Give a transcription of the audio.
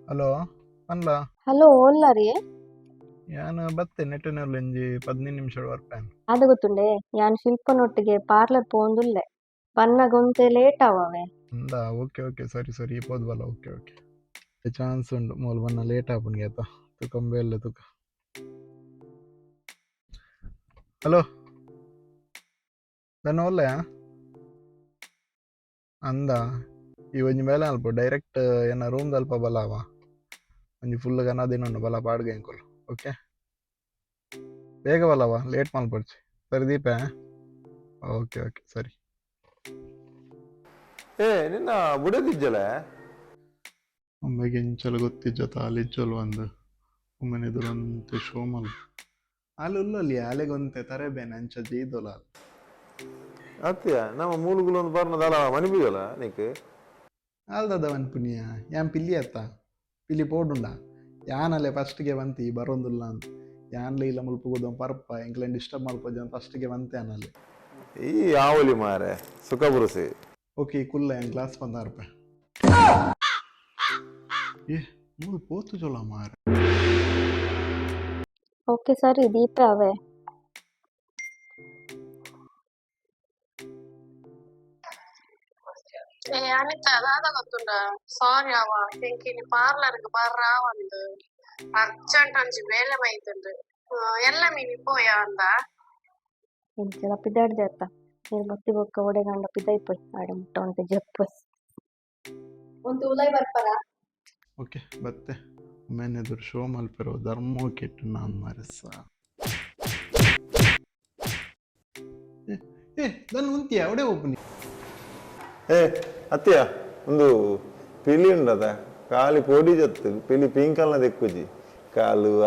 Hello ಅನ್ಲ hello ಓಲ್ಲರಿ. ಯಾನ್ ಬತ್ತೆ ನೆಟ್ಟಿನಲ್ಲೊಂಜಿ 15 ನಿಮಿಷ ಬರ್ಪೇನ್. ಅದು ಗೊತ್ತುಂಡೆ ಯಾನ್ ಶಿಲ್ಪನೊಟ್ಟಿಗೆ ಪಾರ್ಲರ್ ಪೋಂದುಲ್ಲೆ ಬನ್ನಗೊಂತೆ ಲೇಟ್ ಅವವೆ. ಅಂದ ಓಕೆ ಓಕೆ ಸರಿ ಸರಿ ಇಪ್ಪೋದು ಬಲ್ಲ ಓಕೆ ಓಕೆ ಚಾನ್ಸ್ ಉಂಡು ಮೂಲು ಬನ್ನ ಲೇಟ್ ಆಪುನ್ಗೆ ಆಯ್ತಾ ತುಕಂಬೆಲ್ಲ ತುಕ. ಹಲೋ ದನ್ನ ಒಳ್ಳೆ ಅಂದ ಈ ಒಂಜಿ ಮೇಲೆ ಅಲ್ಪ ಡೈರೆಕ್ಟ್ ಏನ ರೂಮ್ ಅಲ್ಪ ಬಲ ಅವ ಒಂಜಿ ಫುಲ್ ಗನದಿನ ಬಲ ಪಾಡ್ಗೆ ಅಂಕೊಲ್ ಓಕೆ ಬೇಗ ಬಲ್ಲವ ಲೇಟ್ ಮಲ್ಪಡ್ಚಿ ಸರಿ ದೀಪೆ ಓಕೆ ಓಕೆ ಸರಿ. ಏ ನಿನ್ನ ಬುಡದಿಜ್ಜಲೆ ಒಮ್ಮೆಗೆ ಇಂಚಲು ಗೊತ್ತಿಜ್ಜ ತಾಲಿಜ್ಜಲು ಒಂದು ಒಮ್ಮನೆ ಎದುರಂತೆ ಶೋಮಲ್ ಅಲ್ಲುಲ್ಲಲ್ಲಿ ಅಲೆಗೊಂತೆ ತರೆಬೇನೆ ಅಂಚ ಜೀದೊಲ ಅತ್ಯ ನಮ್ಮ ಮೂಳುಗುಲೊಂದು ಬರ್ನದಲ್ಲ ಮನಿಬಿಗಲ್ಲ ನೀಕ್ ಅಲ್ದದವನ್ ಪುಣ್ಯ ಯಾನ್ ಪಿಲ್ಲಿ ಅತ್ತ ಪಿಲ್ಲಿ ಪೋಡುಂಡ ಯಾನಲ್ಲೇ ಫಸ್ಟ್ಗೆ ಬಂತಿ ಬರೋದಿಲ್ಲ ಅಂತ ಯಾನ್ಲೆ ಇಲ್ಲ ಮುಲ್ಪುಗೋದು ಪರ್ಪ ಎಂಕ್ಲೆನ್ ಡಿಸ್ಟರ್ಬ್ ಮಲ್ಪೋಜ ಫಸ್ಟ್ಗೆ ಬಂತೆ ಅನ್ನಲ್ಲಿ ಈ ಆವಲಿ ಮಾರೆ ಸುಖ ಬುರುಸಿ ಓಕೆ ಕುಲ್ಲ ಏನ್ ಕ್ಲಾಸ್ ಬಂದಾರಪ್ಪ ಏ ಮೂರು ಪೋತು ಚೊಲ ಮಾರ ಓಕೆ ಸರಿ ದೀಪ ಅವೆ. ಅನಿತ ಅದಾದ ಗೊತ್ತುಂಡ ಸಾರಿ ಅವ ಎಂಕಿನಿ ಪಾರ್ಲರ್ಗ್ ಬರ್ರಾ ಒಂದು ಅರ್ಜೆಂಟ್ ಒಂಜಿ ಬೇಲೆ ಮೈತುಂಡು ಎಲ್ಲ ಮೀನಿ ಪೋಯ ಅಂದ ಇಂಚಲ ಪಿದಾಡ್ದೆ ಅತ್ತ ನೀನು ಬತ್ತಿ ಬೊಕ್ಕ ಒಡೆಗಂಡ ಪಿದೈಪೊಯ್ ಆಡೆ ಮುಟ್ಟ ಉಂಟು ಜಪ್ಪಸ್ ಒಂದು ಉಲೈ ಬರ್ಪರ. ಓಕೆ ಬತ್ತೆ ಒಮ್ಮೆನೆ ಎದುರು ಶೋ ಮಲ್ಪಿರೋ ಧರ್ಮ ಕೆಟ್ಟು ನಾನು ಮರೆಸ ಏ ದನ್ ಉಂತಿಯ ಅವಡೆ ಒಪ್ಪನಿ ಏ ಅತ್ಯ ಒಂದು ಪಿಲಿ ಉಂಡದ ಕಾಲಿ ಪೋಡಿ ಜತ್ತು ಪಿಲಿ ಪಿಂಕಲ್ನ ದೆಕ್ಕುಜಿ ಕಾಲುವ